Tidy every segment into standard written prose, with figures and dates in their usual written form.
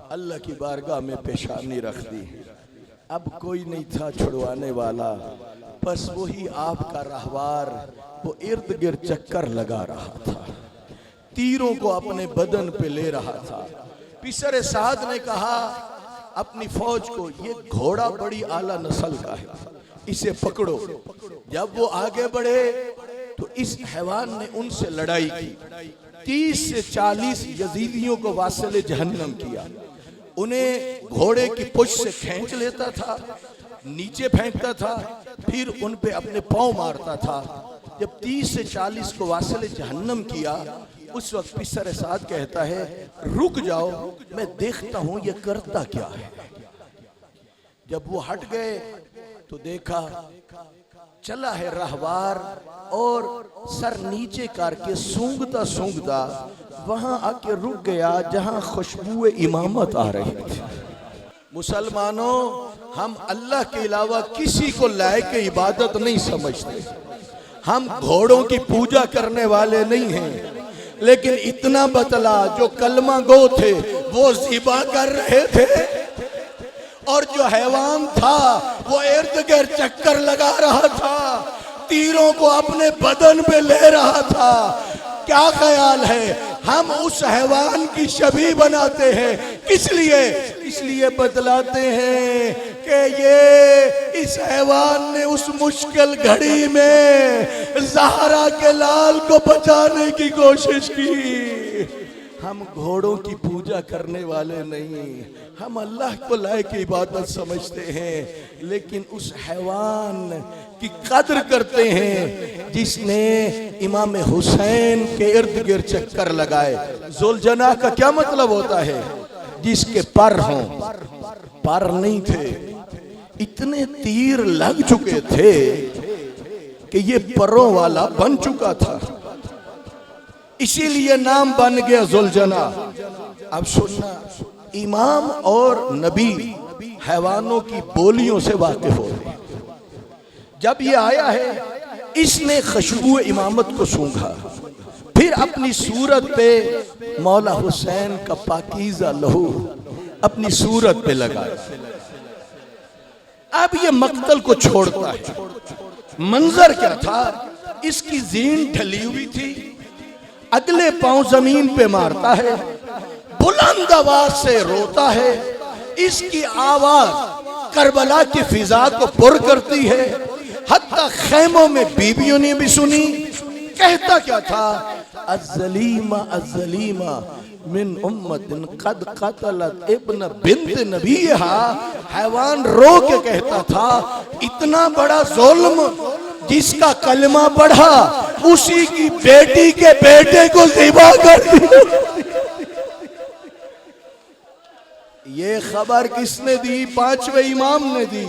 अल्लाह की बारगाह में पेशानी रख दी। अब कोई नहीं था छुड़वाने वाला, बस वही आपका रहवार वो इर्द गिर्द चक्कर लगा रहा था, तीरों को अपने बदन पे ले रहा था। पिसर साद ने कहा अपनी फौज को, ये घोड़ा बड़ी आला नस्ल का है, इसे पकड़ो। जब वो आगे बढ़े तो इस हैवान ने उनसे लड़ाई की, 30 से 40 यजीदियों को वासिले जहन्नम किया। उन्हें घोड़े की पुछ से खींच लेता था, नीचे फेंकता था, फिर उन पे अपने पांव मारता था। जब 30 से 40 को वासिले जहन्नम किया, उस वक्त पिसर साद कहता है रुक जाओ, मैं देखता हूं ये करता क्या है। जब वो हट गए तो देखा चला है रहवार और सर नीचे करके सूंघता सूंघता वहां आके रुक गया जहां खुशबू इमामत आ रही थी। मुसलमानों, हम अल्लाह के अलावा किसी को लायक इबादत नहीं समझते, हम घोड़ों की पूजा करने वाले नहीं हैं, लेकिन इतना बतला जो कलमा गो थे वो ज़िबा कर रहे थे और जो हैवान था वो इर्द गिर्द चक्कर लगा रहा था, तीरों को अपने बदन पे ले रहा था। क्या ख्याल है, हम उस हैवान की शबीह बनाते हैं, किस लिए? इसलिए बतलाते हैं कि ये इस हैवान ने उस मुश्किल घड़ी में ज़हरा के लाल को बचाने की कोशिश की। हम घोड़ों की पूजा करने वाले नहीं, हम अल्लाह को लायक इबादत समझते हैं, लेकिन उस हैवान की कद्र करते हैं जिसने इमाम हुसैन के इर्द गिर्द चक्कर लगाए। जुलजना का क्या मतलब होता है? जिसके पर हों, पर नहीं थे, इतने तीर लग चुके थे कि ये परों वाला बन चुका था, इसीलिए नाम बन गया जुलजना। अब सुनना, इमाम और नबी हैवानों की बोलियों से वाकिफ हो रहे। जब ये आया है, इसने खुशबू इमामत को सूंघा, फिर अपनी सूरत पे मौला हुसैन का पाकीज़ा लहू अपनी सूरत पे लगाया। अब ये मक्तल को छोड़ता है। मंजर क्या था? इसकी जीन ढली हुई थी, अगले पांव जमीन पे मारता है, बुलंद आवाज से रोता है, इसकी आवाज करबला की फिजा को पुर करती है। हत्ता खैमों में बीबियों ने भी सुनी। कहता क्या था? अज़लीमा अज़लीमा मिन उम्मतिन कद कतलत इब्न बिन्त नबीहा। हैवान रो के कहता था, इतना बड़ा जुल्म, जिसका कलमा पढ़ा उसी की बेटी के बेटे को ज़िबा कर दिया। ये खबर किसने दी? पांचवें इमाम ने दी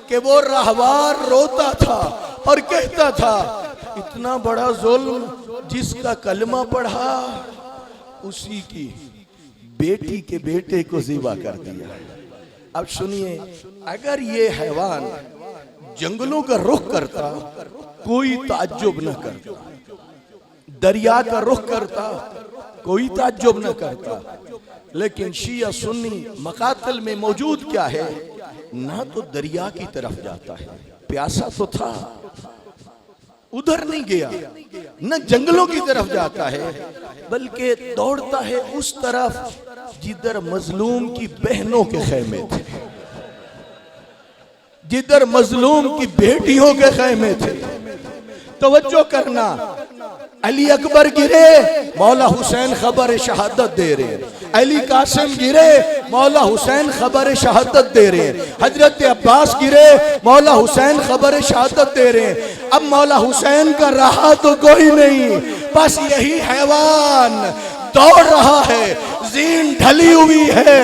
कि वो रहवार रोता था और कहता था, इतना बड़ा जुल्म, जिसका कलमा पढ़ा उसी की बेटी के बेटे को ज़िबा कर दिया। अब सुनिए, अगर ये हैवान जंगलों का रुख करता कोई ताज्जुब न करता, दरिया का रुख करता कोई ताज्जुब न करता, लेकिन शिया सुन्नी मकातल में मौजूद क्या है? ना तो दरिया की तरफ जाता है, प्यासा तो था, उधर नहीं गया, न जंगलों की तरफ जाता है, बल्कि दौड़ता है उस तरफ जिधर मजलूम की बहनों के खैमे थे, जिधर मजलूम की बेटियों के खैमे थे। तवज्जो करना, अली अकबर गिरे, मौला हुसैन खबर शहादत दे रहे हैं, अली कासिम गिरे, मौला हुसैन खबर शहादत दे रहे हैं, हजरत अब्बास गिरे, मौला हुसैन खबर शहादत दे रहे हैं। अब मौला हुसैन का रहा तो कोई नहीं, बस यही हैवान दौड़ रहा है, जीन ढली हुई है,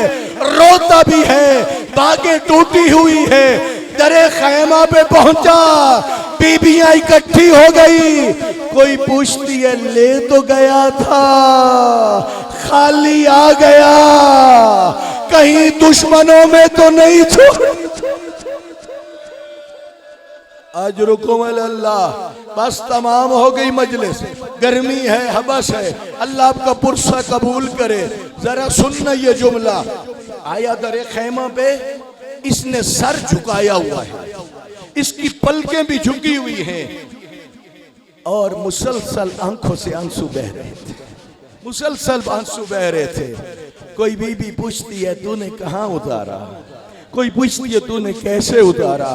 रोता भी है, बागें टूटी हुई है। दरे खैमा पे पहुंचा, बीबियां इकट्ठी हो गई, कोई पूछती है ले तो गया था, खाली आ गया, कहीं दुश्मनों में तो नहीं छोड़। अजरुकुम अल्लाह। बस तमाम हो गई मजलिस, गर्मी है, हबस है, अल्लाह आपका पुरसा कबूल करे। जरा सुनना ये जुमला, आया दरे खैमा पे, इसने सर झुकाया हुआ है, इसकी पलकें भी झुकी हुई हैं और मुसलसल आंखों से आंसू बह रहे थे, मुसलसल आंसू बह रहे थे। कोई बीबी पूछती है तूने कहाँ उतारा, कोई पूछती है तूने कैसे उतारा,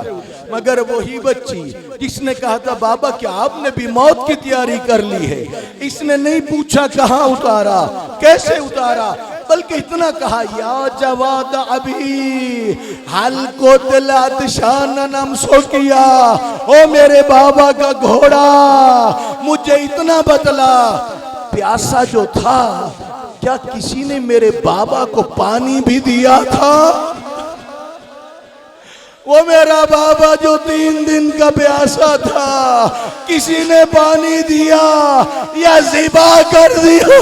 मगर वही बच्ची जिसने कहा था बाबा क्या आपने भी मौत की तैयारी कर ली है, इसने नहीं पूछा कहाँ उतारा, कैसे उतारा, बल्कि इतना कहा या जवाद अभी हल को दिलात शान नम सो किया, ओ मेरे बाबा का घोड़ा मुझे इतना बतला, प्यासा जो था क्या किसी ने मेरे बाबा को पानी भी दिया था? वो मेरा बाबा जो 3 दिन का प्यासा था, किसी ने पानी दिया या ज़िबा कर दिया?